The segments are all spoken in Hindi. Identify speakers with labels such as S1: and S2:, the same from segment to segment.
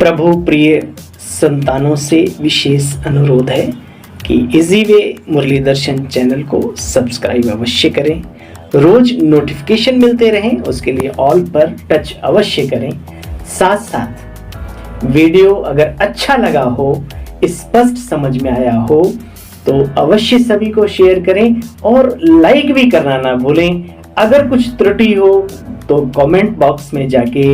S1: प्रभु प्रिय संतानों से विशेष अनुरोध है कि इजी वे मुरली दर्शन चैनल को सब्सक्राइब अवश्य करें, रोज नोटिफिकेशन मिलते रहें, उसके लिए ऑल पर टच अवश्य करें। साथ साथ वीडियो अगर अच्छा लगा हो, स्पष्ट समझ में आया हो तो अवश्य सभी को शेयर करें और लाइक भी करना ना भूलें। अगर कुछ त्रुटि हो तो कमेंट बॉक्स में जाके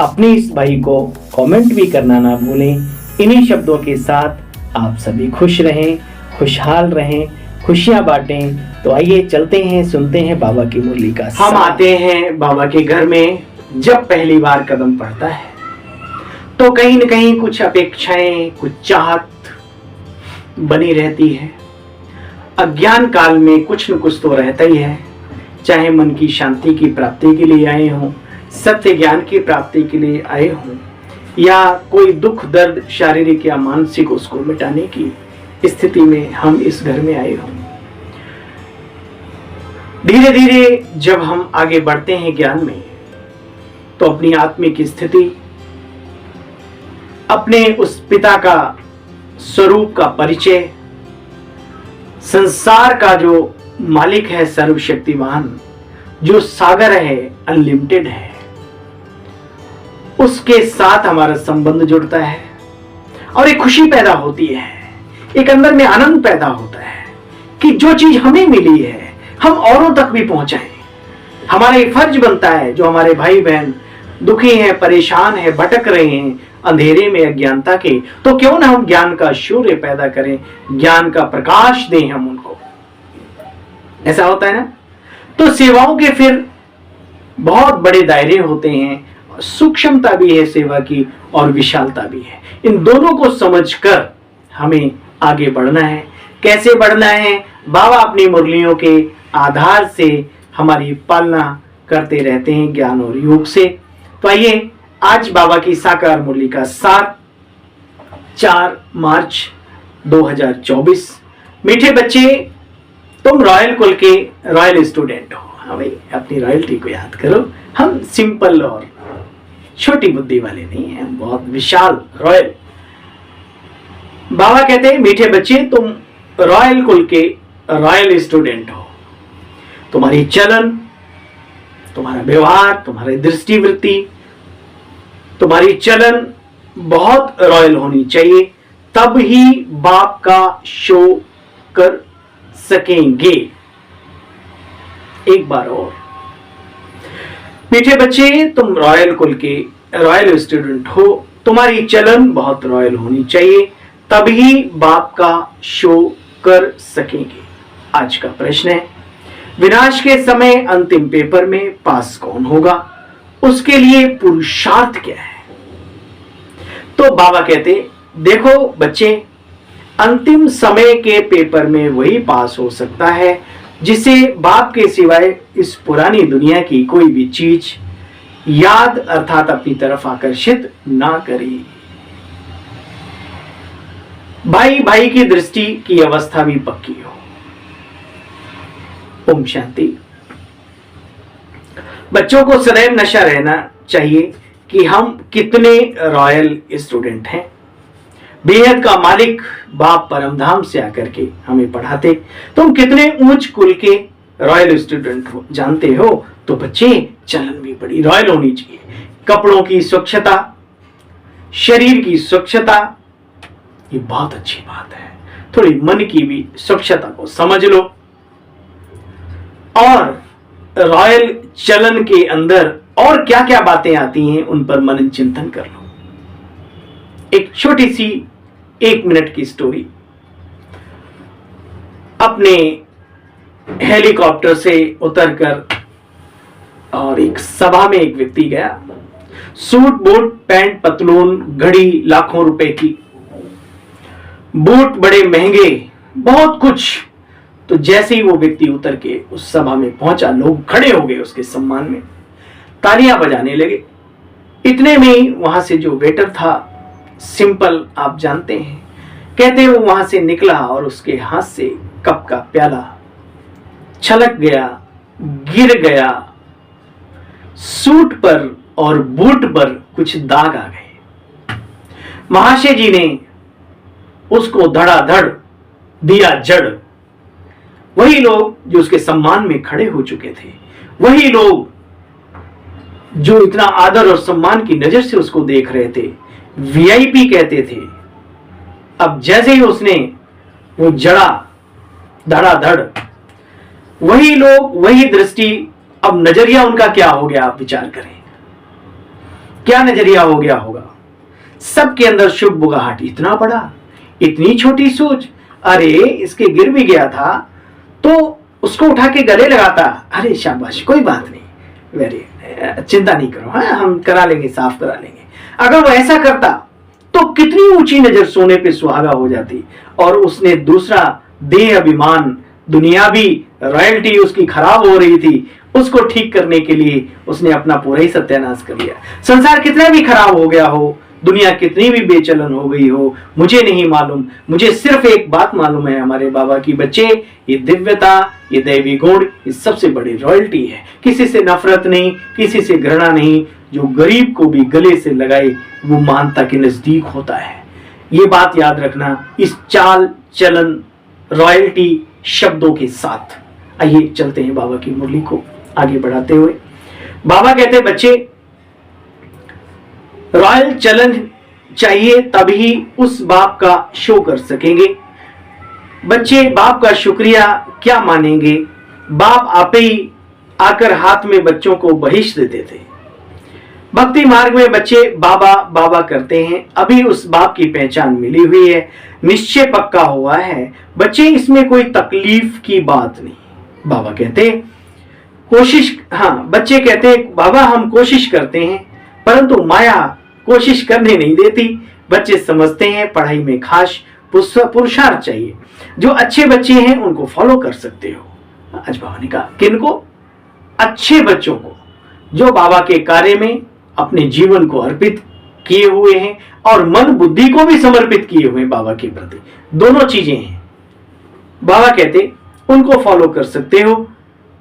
S1: अपने इस भाई को कमेंट भी करना ना भूलें। इन्हीं शब्दों के साथ आप सभी खुश रहें, खुशहाल रहें, खुशियां बांटें। तो आइए चलते हैं, सुनते हैं बाबा की मुरली का। हम आते हैं बाबा के घर में। जब पहली बार कदम पड़ता है तो कहीं न कहीं कुछ अपेक्षाएं, कुछ चाहत बनी रहती है। अज्ञान काल में कुछ न कुछ तो रहता ही है, चाहे मन की शांति की प्राप्ति के लिए आए हों, सत्य ज्ञान की प्राप्ति के लिए आए हों, या कोई दुख दर्द शारीरिक या मानसिक उसको मिटाने की स्थिति में हम इस घर में आए हों। धीरे धीरे जब हम आगे बढ़ते हैं ज्ञान में तो अपनी आत्मिक स्थिति, अपने उस पिता का स्वरूप का परिचय, संसार का जो मालिक है सर्वशक्तिमान, जो सागर है, अनलिमिटेड है, उसके साथ हमारा संबंध जुड़ता है और एक खुशी पैदा होती है, एक अंदर में आनंद पैदा होता है कि जो चीज हमें मिली है हम औरों तक भी पहुंचाएं। हमारा एक फर्ज बनता है, जो हमारे भाई बहन दुखी हैं, परेशान हैं, भटक रहे हैं अंधेरे में अज्ञानता के, तो क्यों ना हम ज्ञान का सूर्य पैदा करें, ज्ञान का प्रकाश दें हम उनको। ऐसा होता है ना। तो सेवाओं के फिर बहुत बड़े दायरे होते हैं, सूक्ष्मता भी है सेवा की और विशालता भी है। इन दोनों को समझकर हमें आगे बढ़ना है। कैसे बढ़ना है? बाबा अपनी मुरलियों के आधार से हमारी पालना करते रहते हैं ज्ञान और योग से। तो आइए आज बाबा की साकार मुरली का सार। 4 मार्च 2024। मीठे बच्चे, तुम रॉयल कुल के रॉयल स्टूडेंट हो। हाँ भाई, अपनी रॉयल्टी को याद करो। हम सिंपल और छोटी बुद्धि वाले नहीं हैं, हम बहुत विशाल रॉयल। बाबा कहते हैं मीठे बच्चे, तुम रॉयल कुल के रॉयल स्टूडेंट हो। तुम्हारी चलन, तुम्हारा व्यवहार, तुम्हारी दृष्टिवृत्ति, तुम्हारी चलन बहुत रॉयल होनी चाहिए, तब ही बाप का शो कर सकेंगे। एक बार और, मीठे बच्चे, तुम रॉयल कुल के रॉयल स्टूडेंट हो, तुम्हारी चलन बहुत रॉयल होनी चाहिए, तभी बाप का शो कर सकेंगे। आज का प्रश्न है, विनाश के समय अंतिम पेपर में पास कौन होगा? उसके लिए पुरुषार्थ क्या है? तो बाबा कहते, देखो बच्चे, अंतिम समय के पेपर में वही पास हो सकता है जिसे बाप के सिवाय इस पुरानी दुनिया की कोई भी चीज याद अर्थात अपनी तरफ आकर्षित ना करे। भाई भाई की दृष्टि की अवस्था भी पक्की हो। ओम शांति। बच्चों को सदैव नशा रहना चाहिए कि हम कितने रॉयल स्टूडेंट हैं। बेहद का मालिक बाप परमधाम से आकर के हमें पढ़ाते, तुम कितने ऊंच कुल के रॉयल स्टूडेंट हो, जानते हो? तो बच्चे, चलन भी बड़ी रॉयल होनी चाहिए। कपड़ों की स्वच्छता, शरीर की स्वच्छता, ये बहुत अच्छी बात है। थोड़ी मन की भी स्वच्छता को समझ लो और रॉयल चलन के अंदर और क्या क्या बातें आती हैं उन पर मनन चिंतन कर लो। एक छोटी सी 1 मिनट की स्टोरी। अपने हेलीकॉप्टर से उतरकर और एक सभा में एक व्यक्ति गया। सूट बूट पैंट पतलून, घड़ी लाखों रुपए की, बूट बड़े महंगे, बहुत कुछ। तो जैसे ही वो व्यक्ति उतर के उस सभा में पहुंचा, लोग खड़े हो गए उसके सम्मान में, तालियां बजाने लगे। इतने में वहां से जो वेटर था, सिंपल आप जानते हैं, कहते वो वहां से निकला और उसके हाथ से कप का प्याला छलक गया, गिर गया। सूट पर और बूट पर कुछ दाग आ गए। महाशय जी ने उसको धड़ाधड़ दिया जड़। वही लोग जो उसके सम्मान में खड़े हो चुके थे, वही लोग जो इतना आदर और सम्मान की नजर से उसको देख रहे थे, वीआईपी कहते थे, अब जैसे ही उसने वो जड़ा धड़ाधड़, वही लोग, वही दृष्टि, अब नजरिया उनका क्या हो गया, आप विचार करें क्या नजरिया हो गया होगा। सबके अंदर शुभ बुगाहट, इतना बड़ा, इतनी छोटी सोच, अरे इसके गिर भी गया था तो उसको उठा के गले लगाता, अरे शाबाश कोई बात नहीं, वेरी, चिंता नहीं करो, हाँ हम करा लेंगे, साफ करा लेंगे। अगर वो ऐसा करता तो कितनी ऊंची नजर सोने पे सुहागा हो जाती। और उसने दूसरा देह अभिमान, दुनियावी रॉयल्टी उसकी खराब हो रही थी, उसको ठीक करने के लिए उसने अपना पूरा ही सत्यानाश कर लिया। संसार कितना भी खराब हो गया हो, दुनिया कितनी भी बेचलन हो गई हो, मुझे नहीं मालूम, मुझे सिर्फ एक बात मालूम है हमारे बाबा की बच्चे, ये दिव्यता, ये दैवी गुण, ये सबसे बड़ी रॉयल्टी है। किसी से नफरत नहीं, किसी से घृणा नहीं, जो गरीब को भी गले से लगाए वो मानता के नजदीक होता है। ये बात याद रखना इस चाल चलन रॉयल्टी शब्दों के साथ। आइए चलते हैं बाबा की मुरली को आगे बढ़ाते हुए। बाबा कहते बच्चे, रॉयल चलन चाहिए तभी उस बाप का शो कर सकेंगे। बच्चे बाप का शुक्रिया क्या मानेंगे, बाप आपे ही आकर हाथ में बच्चों को बहिश देते थे। भक्ति मार्ग में बच्चे बाबा बाबा करते हैं, अभी उस बाप की पहचान मिली हुई है, निश्चय पक्का हुआ है। बच्चे इसमें कोई तकलीफ की बात नहीं। बाबा कहते कोशिश, हाँ बच्चे कहते बाबा हम कोशिश करते हैं परंतु माया कोशिश करने नहीं देती। बच्चे समझते हैं पढ़ाई में खास पुरुषार्थ चाहिए। जो अच्छे बच्चे हैं उनको फॉलो कर सकते हो। आज बाबा ने कहा किनको, अच्छे बच्चों को, जो बाबा के कार्य में अपने जीवन को अर्पित किए हुए हैं और मन बुद्धि को भी समर्पित किए हुए हैं बाबा के प्रति, दोनों चीजें हैं। बाबा कहते उनको फॉलो कर सकते हो।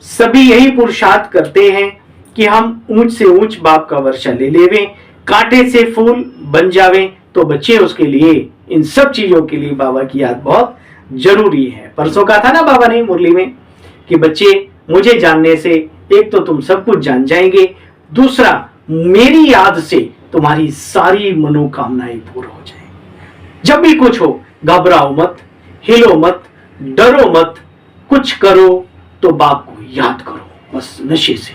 S1: सभी यही पुरुषार्थ करते हैं कि हम ऊंच से ऊंच बाप का वर्षा ले लेवें, कांटे से फूल बन जावें। तो बच्चे उसके लिए, इन सब चीजों के लिए बाबा की याद बहुत जरूरी है। परसों कहा था ना बाबा ने मुरली में कि बच्चे मुझे जानने से एक तो तुम सब कुछ जान जाएंगे, दूसरा मेरी याद से तुम्हारी सारी मनोकामनाएं पूर्ण हो जाए। जब भी कुछ हो घबराओ मत, हिलो मत, डरो मत, कुछ करो तो बाप को याद करो बस नशे से।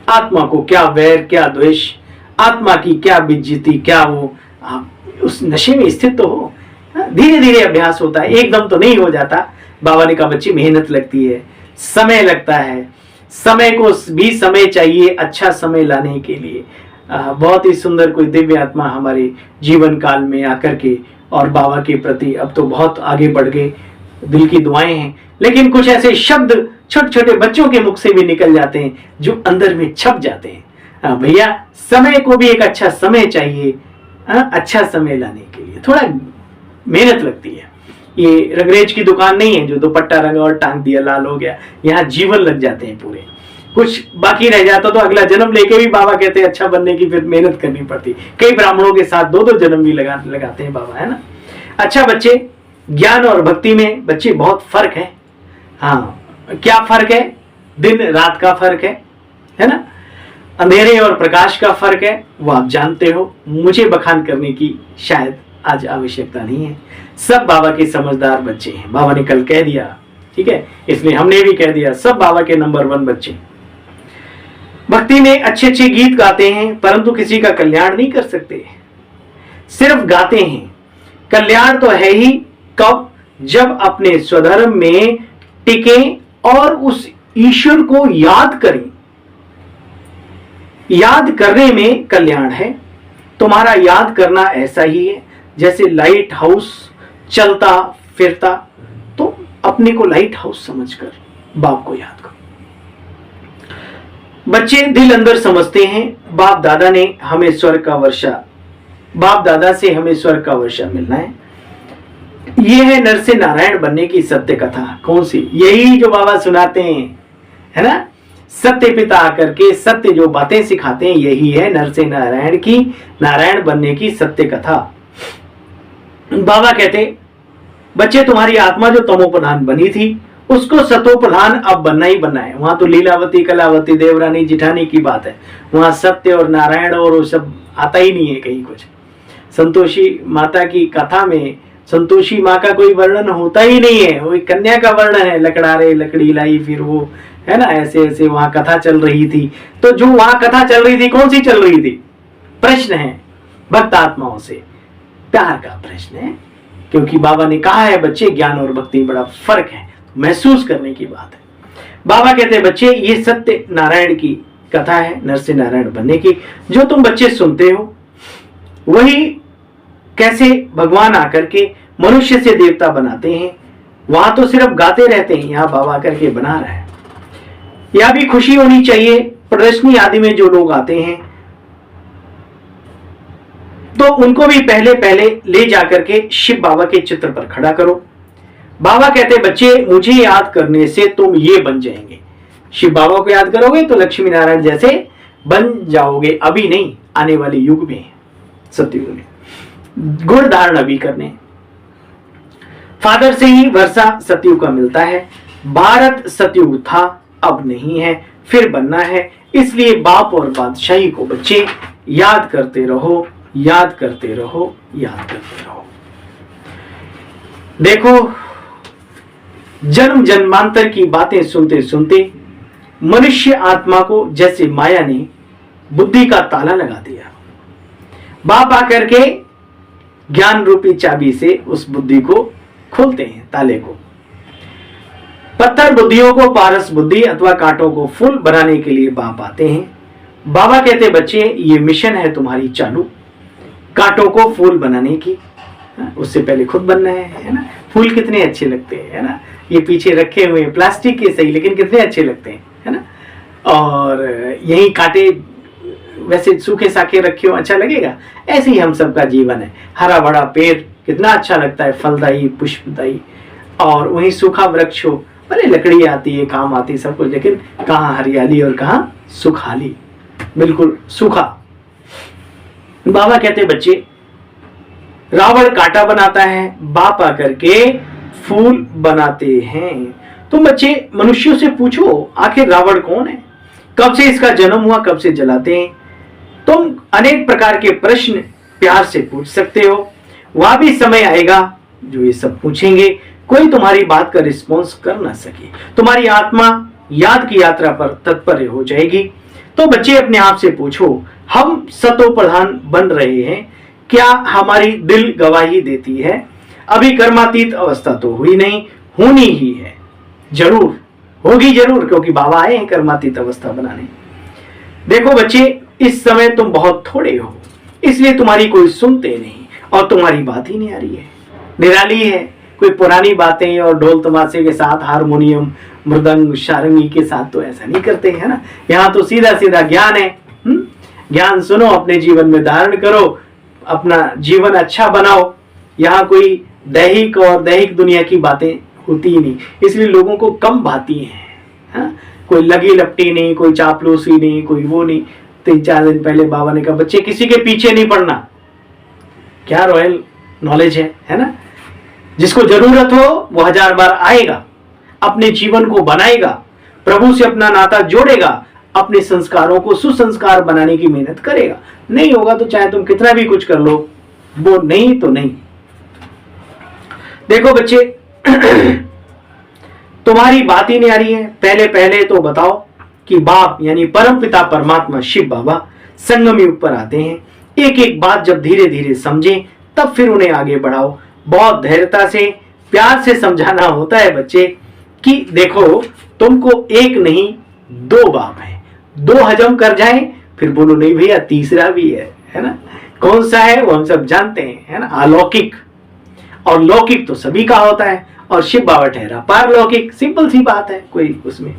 S1: आत्मा को क्या वैर, क्या द्वेष, आत्मा की क्या बेइज्जती, क्या वो, आप उस नशे में स्थित तो हो। धीरे धीरे अभ्यास होता है, एकदम तो नहीं हो जाता। बाबा ने कहा बच्ची मेहनत लगती है, समय लगता है, समय को भी समय चाहिए अच्छा समय लाने के लिए। बहुत ही सुंदर कोई दिव्य आत्मा हमारे जीवन काल में आकर के और बाबा के प्रति अब तो बहुत आगे बढ़ गए, दिल की दुआएं हैं। लेकिन कुछ ऐसे शब्द छोटे छोटे बच्चों के मुख से भी निकल जाते हैं जो अंदर में छप जाते हैं। भैया समय को भी एक अच्छा समय चाहिए, अच्छा समय लाने के लिए थोड़ा मेहनत लगती है। ये रंगरेज की दुकान नहीं है जो दुपट्टा रंगा और टांग दिया लाल हो गया, यहाँ जीवन लग जाते हैं पूरे। कुछ बाकी रह जाता तो अगला जन्म लेके भी बाबा कहते हैं अच्छा बनने की फिर मेहनत करनी पड़ती। कई ब्राह्मणों के साथ दो दो जन्म भी लगाते हैं बाबा, है ना। अच्छा बच्चे, ज्ञान और भक्ति में बच्चे बहुत फर्क है। हाँ क्या फर्क है, दिन रात का फर्क है ना, अंधेरे और प्रकाश का फर्क है, वो आप जानते हो। मुझे बखान करने की शायद आज आवश्यकता नहीं है। सब बाबा के समझदार बच्चे हैं, बाबा ने कल कह दिया, ठीक है, इसलिए हमने भी कह दिया, सब बाबा के नंबर 1 बच्चे। भक्ति में अच्छे अच्छे गीत गाते हैं परंतु किसी का कल्याण नहीं कर सकते, सिर्फ गाते हैं। कल्याण तो है ही कब, जब अपने स्वधर्म में टिके और उस ईश्वर को याद करें। याद करने में कल्याण है। तुम्हारा याद करना ऐसा ही है जैसे लाइट हाउस चलता फिरता, तो अपने को लाइट हाउस समझकर बाप को याद करो। बच्चे दिल अंदर समझते हैं बाप दादा ने हमें स्वर्ग का वर्षा, बाप दादा से हमें स्वर्ग का वर्षा मिलना है। ये है नर से नारायण बनने की सत्य कथा। कौन सी, यही जो बाबा सुनाते हैं, है ना, सत्य पिता आकर के सत्य जो बातें सिखाते हैं, यही है नर से नारायण की, नारायण बनने की सत्य कथा। बाबा कहते बच्चे तुम्हारी आत्मा जो तमो प्रधान बनी थी उसको सतो प्रधान अब बनना ही बनना है। वहां तो लीलावती कलावती देवरानी जिठानी की बात है, वहां सत्य और नारायण और वो सब आता ही नहीं है कहीं कुछ। संतोषी माता की कथा में संतोषी माँ का कोई वर्णन होता ही नहीं है, वो कन्या का वर्णन है, लकड़ारे लकड़ी लाई, फिर वो है ना ऐसे ऐसे वहां कथा चल रही थी। तो जो वहां कथा चल रही थी कौन सी चल रही थी? प्रश्न है भक्त आत्माओं से, प्यार का प्रश्न है, क्योंकि बाबा ने कहा है बच्चे ज्ञान और भक्ति में बड़ा फर्क है, महसूस करने की बात है। बाबा कहते हैं बच्चे ये सत्य नारायण की कथा है, नर से नारायण बनने की, जो तुम बच्चे सुनते हो वही कैसे भगवान आकर के मनुष्य से देवता बनाते हैं। वहां तो सिर्फ गाते रहते हैं, यहाँ बाबा आकर के बना रहा है। यह भी खुशी होनी चाहिए, प्रदर्शनी आदि में जो लोग आते हैं तो उनको भी पहले पहले ले जाकर के शिव बाबा के चित्र पर खड़ा करो। बाबा कहते बच्चे मुझे याद करने से तुम ये बन जाएंगे। शिव बाबा को याद करोगे तो लक्ष्मी नारायण जैसे बन जाओगे, अभी नहीं आने वाले युग में, सतयुग में। गुण धारण अभी करने, फादर से ही वर्षा सतयुग का मिलता है। भारत सतयुग था, अब नहीं है, फिर बनना है। इसलिए बाप और बादशाही को बच्चे याद करते रहो, याद करते रहो, याद करते रहो। देखो जन्म जन्मांतर की बातें सुनते सुनते मनुष्य आत्मा को जैसे माया ने बुद्धि का ताला लगा दिया। बाप आकर के ज्ञान रूपी चाबी से उस बुद्धि को खोलते हैं, ताले को। पत्थर बुद्धियों को पारस बुद्धि अथवा कांटों को फूल बनाने के लिए बाप आते हैं। बाबा कहते बच्चे ये मिशन है तुम्हारी चालू, कांटों को फूल बनाने की। उससे पहले खुद बनना है ना। फूल कितने अच्छे लगते हैं, है ना, ये पीछे रखे हुए प्लास्टिक के सही, लेकिन कितने अच्छे लगते हैं, है ना। और यही कांटे वैसे सूखे साखे रखे हो अच्छा लगेगा। ऐसे ही हम सबका जीवन है, हरा भरा पेड़ कितना अच्छा लगता है, फलदायी पुष्पदायी, और वही सूखा वृक्ष हो, भले लकड़ी आती है काम आती है सब कुछ, लेकिन कहाँ हरियाली और कहाँ सुखाली, बिल्कुल सूखा। बाबा कहते बच्चे रावण कांटा बनाता है, बाप आकर के फूल बनाते हैं। तुम बच्चे मनुष्यों से पूछो आखिर रावण कौन है, कब से इसका जन्म हुआ, कब से जलाते हैं। तुम अनेक प्रकार के प्रश्न प्यार से पूछ सकते हो। वह भी समय आएगा जो ये सब पूछेंगे, कोई तुम्हारी बात का रिस्पॉन्स कर ना सके, तुम्हारी आत्मा याद की यात्रा पर तत्पर हो जाएगी। तो बच्चे अपने आप से पूछो, हम सतो प्रधान बन रहे हैं, क्या हमारी दिल गवाही देती है? अभी कर्मातीत अवस्था तो हुई नहीं, होनी ही है, जरूर होगी जरूर, क्योंकि बाबा आए हैं कर्मातीत अवस्था बनाने। देखो बच्चे इस समय तुम बहुत थोड़े हो, इसलिए तुम्हारी कोई सुनते नहीं और तुम्हारी बात ही नहीं आ रही है, निराली है। कोई पुरानी बातें और ढोल तमाशे के साथ, हारमोनियम मृदंग सारंगी के साथ तो ऐसा नहीं करते है ना। यहाँ तो सीधा सीधा ज्ञान है। ज्ञान सुनो, अपने जीवन में धारण करो, अपना जीवन अच्छा बनाओ। यहाँ कोई दैहिक और दैहिक दुनिया की बातें होती ही नहीं, इसलिए लोगों को कम भाती हैं। कोई लगी लपटी नहीं, कोई चापलूसी नहीं, कोई वो नहीं। 3-4 दिन पहले बाबा ने कहा बच्चे किसी के पीछे नहीं पड़ना। क्या रॉयल नॉलेज है ना। जिसको जरूरत हो वो 1000 बार आएगा, अपने जीवन को बनाएगा, प्रभु से अपना नाता जोड़ेगा, अपने संस्कारों को सुसंस्कार बनाने की मेहनत करेगा। नहीं होगा तो चाहे तुम कितना भी कुछ कर लो, वो नहीं तो नहीं। देखो बच्चे तुम्हारी बात ही नहीं आ रही है। पहले पहले तो बताओ कि बाप यानी परम पिता परमात्मा शिव बाबा संगम युग पर आते हैं। एक एक बात जब धीरे धीरे समझें तब फिर उन्हें आगे बढ़ाओ। बहुत धैर्यता से प्यार से समझाना होता है बच्चे कि देखो तुमको एक नहीं 2 बाप है, 2 हजम कर जाए फिर बोलो नहीं भैया तीसरा भी है ना। कौन सा है वो हम सब जानते हैं, है ना। अलौकिक और लौकिक तो सभी का होता है, और शिव बाबा ठहरा पारलौकिक। सिंपल सी बात है, कोई उसमें।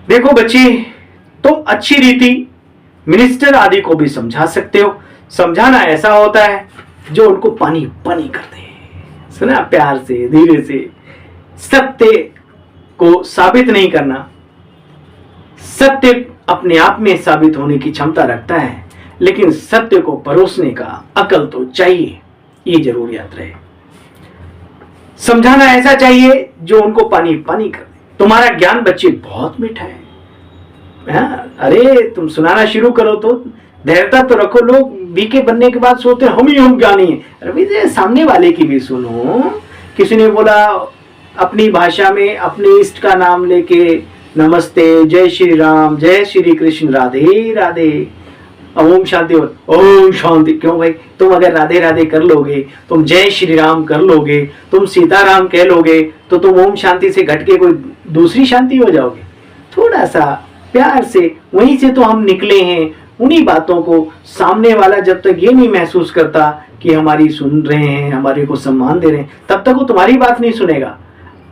S1: देखो बच्चे तुम अच्छी रीति मिनिस्टर आदि को भी समझा सकते हो। समझाना ऐसा होता है जो उनको पानी पानी करते हैं, सुना, प्यार से धीरे से। सत्य को साबित नहीं करना, सत्य अपने आप में साबित होने की क्षमता रखता है, लेकिन सत्य को परोसने का अकल तो चाहिए। ये जरूर याद रहे। समझाना ऐसा चाहिए जो उनको पानी पानी कर दे। तुम्हारा ज्ञान बच्चे बहुत मीठा है। अरे तुम सुनाना शुरू करो तो धैर्यता तो रखो। लोग बीके बनने के बाद सोचते हम ज्ञानी हैं। अरे भाई सामने वाले की भी सुनो। किसी ने बोला अपनी भाषा में अपने इष्ट का नाम लेके नमस्ते, जय श्री राम, जय श्री कृष्ण, राधे राधे, ओम शांति, ओम शांति। क्यों भाई? तुम अगर राधे राधे कर लोगे, तुम जय श्री राम कर लोगे, तुम सीताराम कह लोगे, तो तुम ओम शांति से घट के कोई दूसरी शांति हो जाओगे। थोड़ा सा प्यार से, वहीं से तो हम निकले हैं। उन्हीं बातों को सामने वाला जब तक ये नहीं महसूस करता कि हमारी सुन रहे हैं, हमारे को सम्मान दे रहे हैं, तब तक वो तुम्हारी बात नहीं सुनेगा।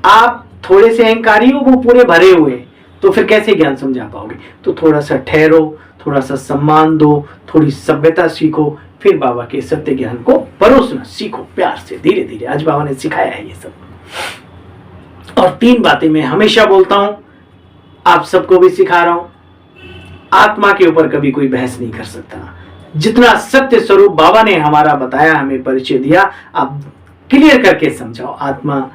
S1: आप थोड़े से अहंकारी हो, वो पूरे भरे हुए, तो फिर कैसे ज्ञान समझा पाओगे? तो थोड़ा सा ठहरो, थोड़ा सा सम्मान दो, थोड़ी सभ्यता सीखो, फिर बाबा के सत्य ज्ञान को परोसना सीखो प्यार से, धीरे धीरे। आज बाबा ने सिखाया है ये सब। और 3 बातें मैं हमेशा बोलता हूं, आप सबको भी सिखा रहा हूं। आत्मा के ऊपर कभी कोई बहस नहीं कर सकता। जितना सत्य स्वरूप बाबा ने हमारा बताया, हमें परिचय दिया, आप क्लियर करके समझाओ। आत्मा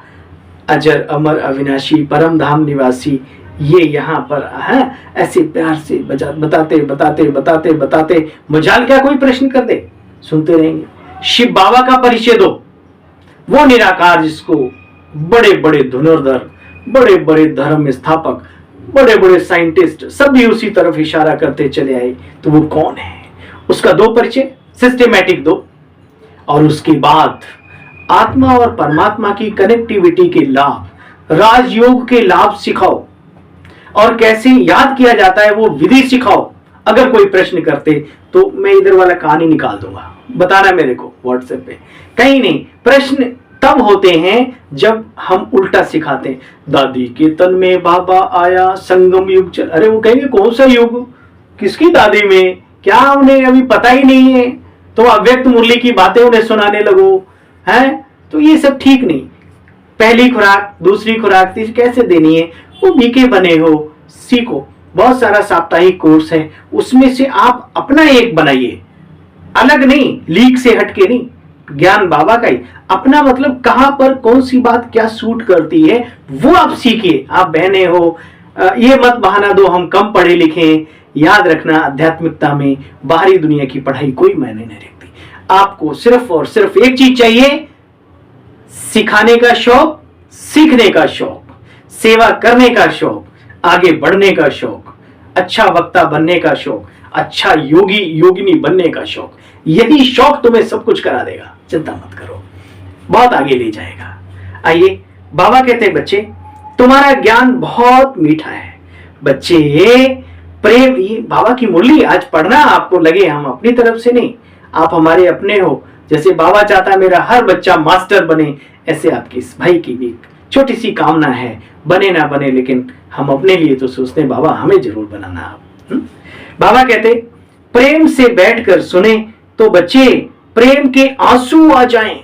S1: अजर अमर अविनाशी परम धाम निवासी, ये यहाँ पर है। ऐसे प्यार से बताते बताते बताते बताते मजाल क्या कोई प्रश्न कर दे, सुनते रहेंगे। शिव बाबा का परिचय दो, वो निराकार जिसको बड़े बड़े धनुर्धर, बड़े बड़े धर्म स्थापक, बड़े बड़े साइंटिस्ट सब भी उसी तरफ इशारा करते चले आए, तो वो कौन है? उसका दो परिचय, सिस्टेमैटिक दो। और उसके बाद आत्मा और परमात्मा की कनेक्टिविटी के लाभ, राजयोग के लाभ सिखाओ, और कैसे याद किया जाता है वो विधि सिखाओ। अगर कोई प्रश्न करते तो मैं इधर वाला कहानी निकाल दूंगा, बताना मेरे को व्हाट्सएप पे। कहीं नहीं, प्रश्न तब होते हैं जब हम उल्टा सिखाते हैं। दादी के तन में बाबा आया, संगम युग चल। अरे वो कहेंगे कौन सा युग, किसकी दादी में, क्या उन्हें अभी पता ही नहीं है, तो अव्यक्त मुरली की बातें उन्हें सुनाने लगो, हैं? तो ये सब ठीक नहीं। पहली खुराक, दूसरी खुराक, तीसरी कैसे देनी है, वो बीके बने हो, सीखो। बहुत सारा साप्ताहिक कोर्स है, उसमें से आप अपना एक बनाइए, अलग नहीं, लीक से हटके नहीं, ज्ञान बाबा का ही अपना। मतलब कहां पर कौन सी बात क्या सूट करती है वो आप सीखिए। आप बहने हो, ये मत बहाना दो हम कम पढ़े लिखे। याद रखना, आध्यात्मिकता में बाहरी दुनिया की पढ़ाई कोई मायने नहीं रखती। आपको सिर्फ और सिर्फ एक चीज चाहिए, सिखाने का शौक, सीखने का शौक, सेवा करने का शौक, आगे बढ़ने का शौक, अच्छा वक्ता बनने का शौक, अच्छा योगी योगिनी बनने का शौक। यही शौक तुम्हें सब कुछ करा देगा, चिंता मत करो, बहुत आगे ले जाएगा। आइए, बाबा कहते हैं बच्चे तुम्हारा ज्ञान बहुत मीठा है। बच्चे प्रेम, ये बाबा की मुरली आज पढ़ना, आपको लगे हम अपनी तरफ से नहीं, आप हमारे अपने हो। जैसे बाबा चाहता है हर बच्चा मास्टर बने, ऐसे आपके इस भाई की भी छोटी सी कामना है, बने ना बने, लेकिन हम अपने लिए तो सोचते हैं बाबा हमें जरूर बनाना आप। बाबा कहते प्रेम से बैठकर सुने तो बच्चे प्रेम के आंसू आ जाएं।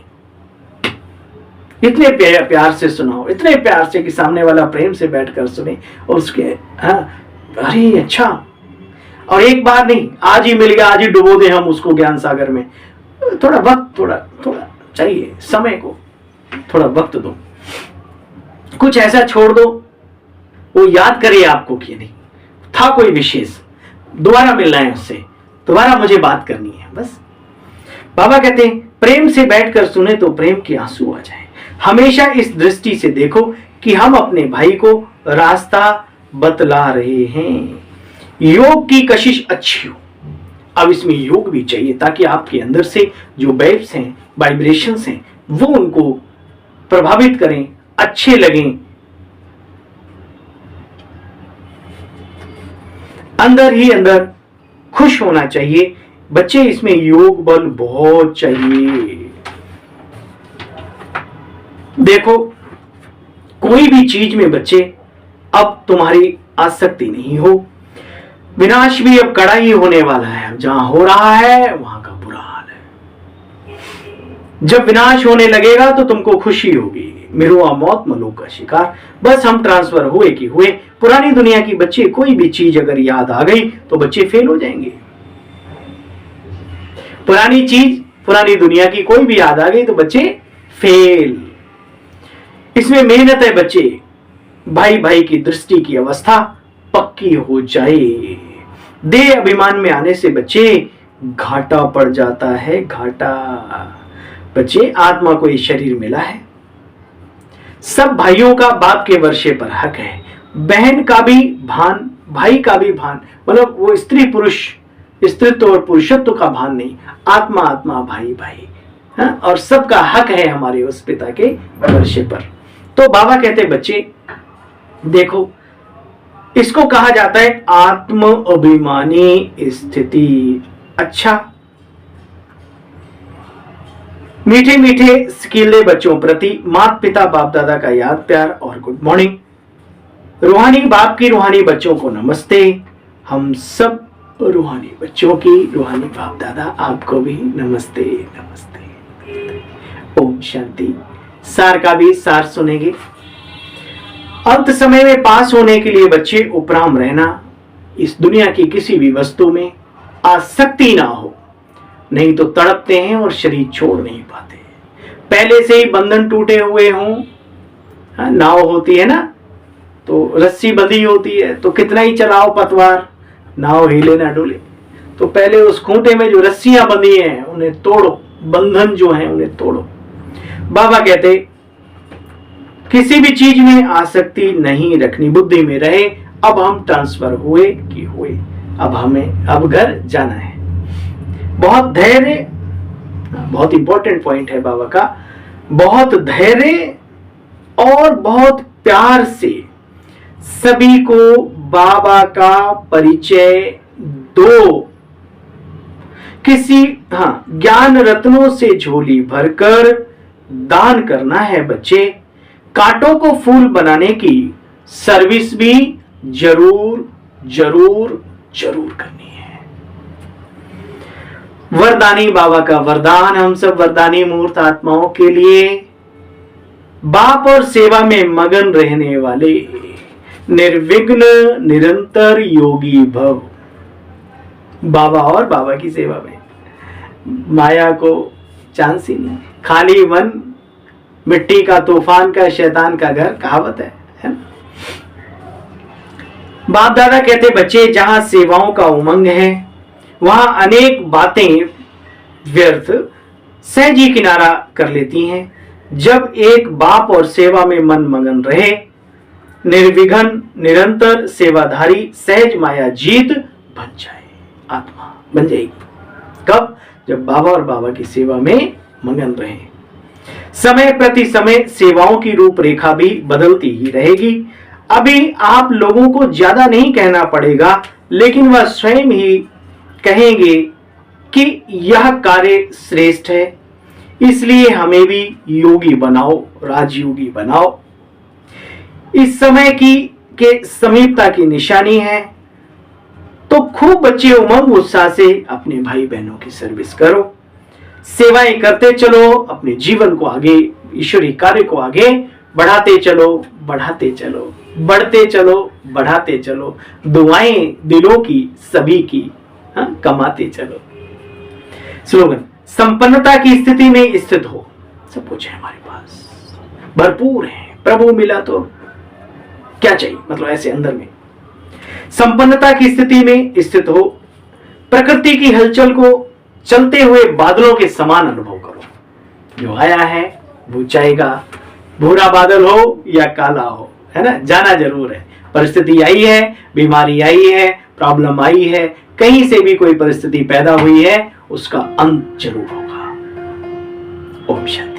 S1: इतने प्यार से सुनाओ, इतने प्यार से कि सामने वाला प्रेम से बैठकर सुने और उसके अरे अच्छा। और एक बार नहीं, आज ही मिल गया, आज ही डुबो दे हम उसको ज्ञान सागर में। थोड़ा वक्त, थोड़ा थोड़ा चाहिए, समय को थोड़ा वक्त दो, कुछ ऐसा छोड़ दो वो याद करे आपको कि नहीं था कोई विशेष, दोबारा मिलना है उससे, दोबारा मुझे बात करनी है बस। बाबा कहते हैं प्रेम से बैठकर सुने तो प्रेम के आंसू आ जाए। हमेशा इस दृष्टि से देखो कि हम अपने भाई को रास्ता बतला रहे हैं। योग की कशिश अच्छी हो, अब इसमें योग भी चाहिए ताकि आपके अंदर से जो वेव्स हैं, वाइब्रेशंस हैं, वो उनको प्रभावित करें, अच्छे लगें, अंदर ही अंदर खुश होना चाहिए। बच्चे इसमें योग बल बहुत चाहिए। देखो कोई भी चीज में बच्चे अब तुम्हारी आसक्ति नहीं हो। विनाश भी अब कड़ा ही होने वाला है, जहां हो रहा है वहां का बुरा हाल है। जब विनाश होने लगेगा तो तुमको खुशी होगी, मिरुआ मौत मलोक का शिकार। बस हम ट्रांसफर हुए कि हुए। पुरानी दुनिया की बच्चे कोई भी चीज अगर याद आ गई तो बच्चे फेल हो जाएंगे। पुरानी चीज पुरानी दुनिया की कोई भी याद आ गई तो बच्चे फेल। इसमें मेहनत है बच्चे, भाई भाई की दृष्टि की अवस्था पक्की हो जाए। देह अभिमान में आने से बच्चे घाटा पड़ जाता है, घाटा। बच्चे आत्मा को ये शरीर मिला है, सब भाइयों का बाप के वर्षे पर हक है, बहन का भी भान, भाई का भी भान, मतलब वो स्त्री पुरुष, स्त्रीत्व और पुरुषत्व का भान नहीं, आत्मा आत्मा भाई भाई, हाँ? और सबका हक है हमारे उस पिता के वर्षे पर। तो बाबा कहते बच्चे देखो, इसको कहा जाता है आत्म अभिमानी स्थिति। अच्छा, मीठे मीठे स्कीले बच्चों प्रति माता पिता बाप दादा का याद प्यार और गुड मॉर्निंग। रूहानी बाप की रूहानी बच्चों को नमस्ते। हम सब रूहानी बच्चों की रूहानी बाप दादा आपको भी नमस्ते नमस्ते। ओम शांति। सार का भी सार सुनेंगे। अंत समय में पास होने के लिए बच्चे उपराम रहना, इस दुनिया की किसी भी वस्तु में आसक्ति ना हो, नहीं तो तड़पते हैं और शरीर छोड़ नहीं पाते। पहले से ही बंधन टूटे हुए हों, नाव होती है ना, तो रस्सी बंधी होती है, तो कितना ही चलाओ पतवार, नाव हिले ना डोले। तो पहले उस खूंटे में जो रस्सियां बंधी हैं उन्हें तोड़ो, बंधन जो है उन्हें तोड़ो। बाबा कहते किसी भी चीज में आसक्ति नहीं रखनी, बुद्धि में रहे अब हम ट्रांसफर हुए कि हुए, अब हमें अब घर जाना है। बहुत धैर्य, बहुत इंपॉर्टेंट पॉइंट है बाबा का, बहुत धैर्य और बहुत प्यार से सभी को बाबा का परिचय दो। किसी ज्ञान रत्नों से झोली भरकर दान करना है बच्चे। कांटों को फूल बनाने की सर्विस भी जरूर जरूर जरूर करनी है। वरदानी बाबा का वरदान हम सब वरदानी मूर्त आत्माओं के लिए, बाप और सेवा में मगन रहने वाले निर्विघ्न निरंतर योगी भव। बाबा और बाबा की सेवा में माया को चांस ही नहीं। खाली मन मिट्टी का, तूफान का, शैतान का घर, कहावत है ना? बाप दादा कहते बच्चे जहां सेवाओं का उमंग है वहां अनेक बातें व्यर्थ सहज ही किनारा कर लेती हैं। जब एक बाप और सेवा में मन मगन रहे, निर्विघ्न निरंतर सेवाधारी सहज माया जीत बन जाए, आत्मा बन जाएगी। कब? जब बाबा और बाबा की सेवा में मगन रहे। समय प्रति समय सेवाओं की रूपरेखा भी बदलती ही रहेगी। अभी आप लोगों को ज्यादा नहीं कहना पड़ेगा, लेकिन वह स्वयं ही कहेंगे कि यह कार्य श्रेष्ठ है, इसलिए हमें भी योगी बनाओ, राजयोगी बनाओ। इस समय की के समीपता की निशानी है, तो खूब बच्चे उमंग उत्साह से अपने भाई बहनों की सर्विस करो, सेवाएं करते चलो, अपने जीवन को आगे, ईश्वरीय कार्य को आगे बढ़ाते चलो, बढ़ाते चलो, बढ़ते चलो, बढ़ाते चलो। दुआएं दिलों की सभी की कमाते चलो। स्लोगन, संपन्नता की स्थिति में स्थित हो। सब कुछ है हमारे पास, भरपूर है, प्रभु मिला तो क्या चाहिए, मतलब ऐसे अंदर में संपन्नता की स्थिति में स्थित हो। प्रकृति की हलचल को चलते हुए बादलों के समान अनुभव करो। जो आया है वो जाएगा, भूरा बादल हो या काला हो, है ना, जाना जरूर है। परिस्थिति आई है, बीमारी आई है, प्रॉब्लम आई है, कहीं से भी कोई परिस्थिति पैदा हुई है, उसका अंत जरूर होगा। ओम शांति।